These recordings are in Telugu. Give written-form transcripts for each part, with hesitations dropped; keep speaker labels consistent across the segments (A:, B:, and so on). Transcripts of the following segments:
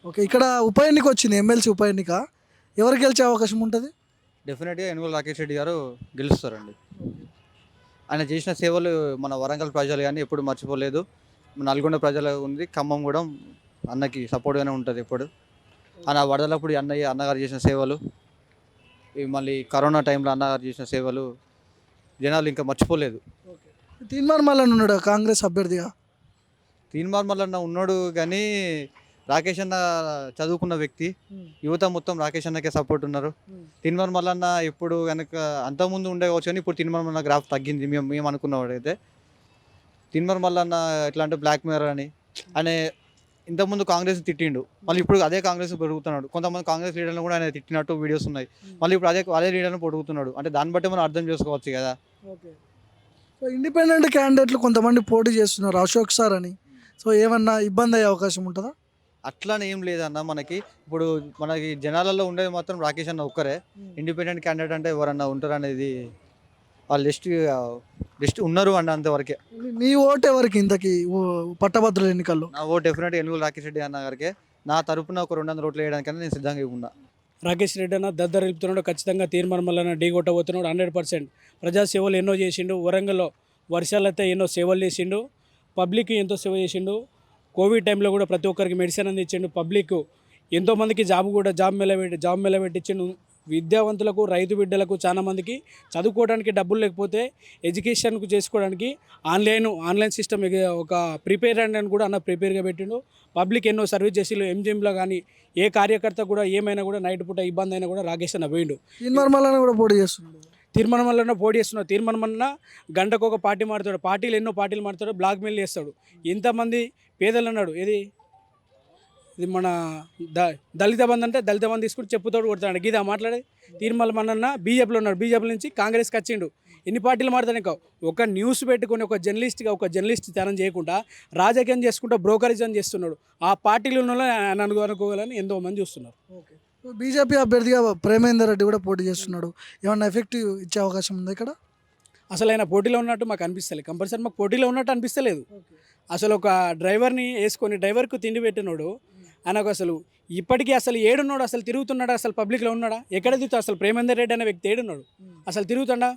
A: ఓకే. ఇక్కడ ఉప ఎన్నిక వచ్చింది. ఎమ్మెల్సీ ఉప ఎన్నిక. ఎవరు గెలిచే అవకాశం ఉంటది?
B: డెఫినెట్‌గా యనుమల రాకేష్ రెడ్డి గారు గెలుస్తారండి. ఆయన చేసిన సేవలు మన వరంగల్ ప్రజలు గాని ఎప్పుడు మర్చిపోలేదు. నల్గొండ ప్రజలు ఉంది. ఖమ్మం గూడా అన్నకి సపోర్ట్‌గానే ఉంటది ఎప్పుడు. ఆయన వరదలప్పుడు అన్నగారు చేసిన సేవలు, మళ్ళీ కరోనా టైంలో అన్నగారు చేసిన సేవలు జనాలు ఇంకా మర్చిపోలేదు.
A: ఓకే. తీన్మార్ మల్లన్న ఉన్నాడా కాంగ్రెస్ అభ్యర్థిగా?
B: తీన్మార్ మల్లన్న ఉన్నాడు గానీ, రాకేష్ అన్న చదువుకున్న వ్యక్తి.
A: హ్మ్.
B: యువత మొత్తం రాకేష్ అన్నకే సపోర్ట్ ఉన్నారు.
A: హ్మ్.
B: తీన్మార్ మల్లన్న ఇప్పుడు గనక అంతకుముందు ఉండే కావచ్చు కానీ, ఇప్పుడు తీన్మార్ మల్లన్న గ్రాఫ్ తగ్గింది. మేము అనుకున్నవాడైతే. తీన్మార్ మల్లన్న ఎట్లా అంటే బ్లాక్ మెయిలర్ అని. ఆయన ఇంతకుముందు కాంగ్రెస్‌ని తిట్టిండు. మళ్ళీ ఇప్పుడు అదే కాంగ్రెస్ పెరుగుతున్నాడు. కొంతమంది కాంగ్రెస్ లీడర్‌లను కూడా ఆయన తిట్టినట్టు వీడియోస్ ఉన్నాయి. మళ్ళీ ఇప్పుడు అదే లీడర్‌ని పొడుగుతున్నాడు. అంటే దాన్ని బట్టి మనం అర్థం చేసుకోవచ్చు కదా!
A: ఓకే. సో, ఇండిపెండెంట్ క్యాండిడేట్‌లు కొంతమంది పోటీ చేస్తున్నారు. అశోక్ సార్ అని. సో, ఏమన్నా ఇబ్బంది అయ్యే అవకాశం ఉంటదా?
B: అట్లని ఏం లేదన్న మనకి. ఇప్పుడు మనకి జనాలలో ఉండేది మాత్రం రాకేష్ అన్న ఒక్కరే.
A: హ్మ్.
B: ఇండిపెండెంట్ క్యాండిడేట్ అంటే ఎవరన్నా ఉంటారనేది వాళ్ళు జస్ట్ ఉన్నారు అన్న అంతవరకే.
A: మీ ఓటు ఎవరికి ఇంతకీ పట్టభద్రుల ఎన్నికల్లో?
B: నా ఓటు డెఫినెట్‌గా యనుమల రాకేష్ రెడ్డి అన్న గారికే. నా తరపున ఒక 200 ఓట్లు వేయడానికైనా నేను సిద్ధంగా ఉన్నా.
C: రాకేష్ రెడ్డి అన్న దద్దరిల్లుతున్నాడు. ఖచ్చితంగా తీర్మానం మల్లన్న ఢీ కొట్టబోతున్నాడు 100%. ప్రజాసేవలు ఎన్నో చేసిండు. వరంగల్లో వర్షాలైతే ఎన్నో సేవలు చేసిండు. పబ్లిక్కి ఎంతో సేవ చేసిండు. కోవిడ్ టైంలో కూడా ప్రతి ఒక్కరికి మెడిసిన్ అందించిండు. పబ్లిక్ ఎంతోమందికి జాబ్ మేళ పెట్టించిండు. విద్యావంతులకు, రైతు బిడ్డలకు చాలా మందికి చదువుకోవడానికి డబ్బులు లేకపోతే ఎడ్యుకేషన్కు చేసుకోవడానికి ఆన్లైన్ సిస్టమ్ ఒక ప్రిపేర్ అని కూడా అన్న ప్రిపేర్గా పెట్టిండు. పబ్లిక్ ఎన్నో సర్వీస్ చేసిండు. ఎంజిఎంలో కానీ ఏ కార్యకర్త కూడా ఏమైనా కూడా నైట్ పూట ఇబ్బంది అయినా కూడా రాకేష్ అన్న పోయిండు.
A: తీన్మార్ మల్లన్న కూడా పోటీ చేస్తున్నాడు.
C: తీర్మానం వల్ల పోటీ చేస్తున్నాడు. తీర్మానం వల్ల గంటకు ఒక పార్టీ మారుతాడు. ఎన్నో పార్టీలు మారుతాడు. బ్లాక్ మెయిల్ చేస్తాడు. ఎంతమంది పేదలు అన్నాడు. ఇది మన దళిత బంధు అంటే దళిత బంధు తీసుకుని చెప్పుతోడు కొడతాడు. గీదా మాట్లాడే తీర్మానం మల్లన్న బీజేపీలో ఉన్నాడు. బీజేపీ నుంచి కాంగ్రెస్కి వచ్చిండు. ఎన్ని పార్టీలు మారుతాడు. ఇంకా ఒక న్యూస్ పెట్టుకొని ఒక జర్నలిస్ట్ తనం చేయకుండా రాజకీయం చేసుకుంటూ బ్రోకరిజం చేస్తున్నాడు. ఆ పార్టీలు ఉన్న ఆయన అనుకోవాలని ఎంతో మంది చూస్తున్నారు.
A: ఓకే. బీజేపీ అభ్యర్థిగా ప్రేమేందర్ రెడ్డి కూడా పోటీ చేస్తున్నాడు. ఏమన్నా ఎఫెక్టివ్ ఇచ్చే అవకాశం ఉందా ఇక్కడ?
C: అసలు ఆయన పోటీలో ఉన్నట్టు మాకు అనిపిస్తలేదు. కంపల్సరీ మాకు పోటీలో ఉన్నట్టు అనిపిస్తలేదు. అసలు ఒక డ్రైవర్ని వేసుకొని డ్రైవర్కు తిండి పెట్టినోడు ఆయనకు అసలు ఇప్పటికీ అసలు ఏడున్నాడు? అసలు తిరుగుతున్నాడా? అసలు పబ్లిక్లో ఉన్నాడా? ఎక్కడ తిరుగుతాడు? అసలు ప్రేమేందర్ రెడ్డి అనే వ్యక్తి ఏడున్నాడు? అసలు తిరుగుతాడా?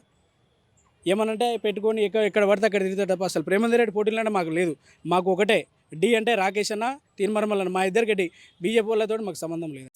C: ఏమనంటే పెట్టుకొని ఎక్కడ పడితే అక్కడ తిరుగుతాడు తప్ప అసలు ప్రేమేందర్ రెడ్డి పోటీలు అంటే మాకు లేదు. మాకు ఒకటే డి అంటే రాకేష్ అన్న, తీర్మానం మల్లన్న, మా ఇద్దరికి డి. బీజేపీ వాళ్ళతో మాకు సంబంధం లేదు.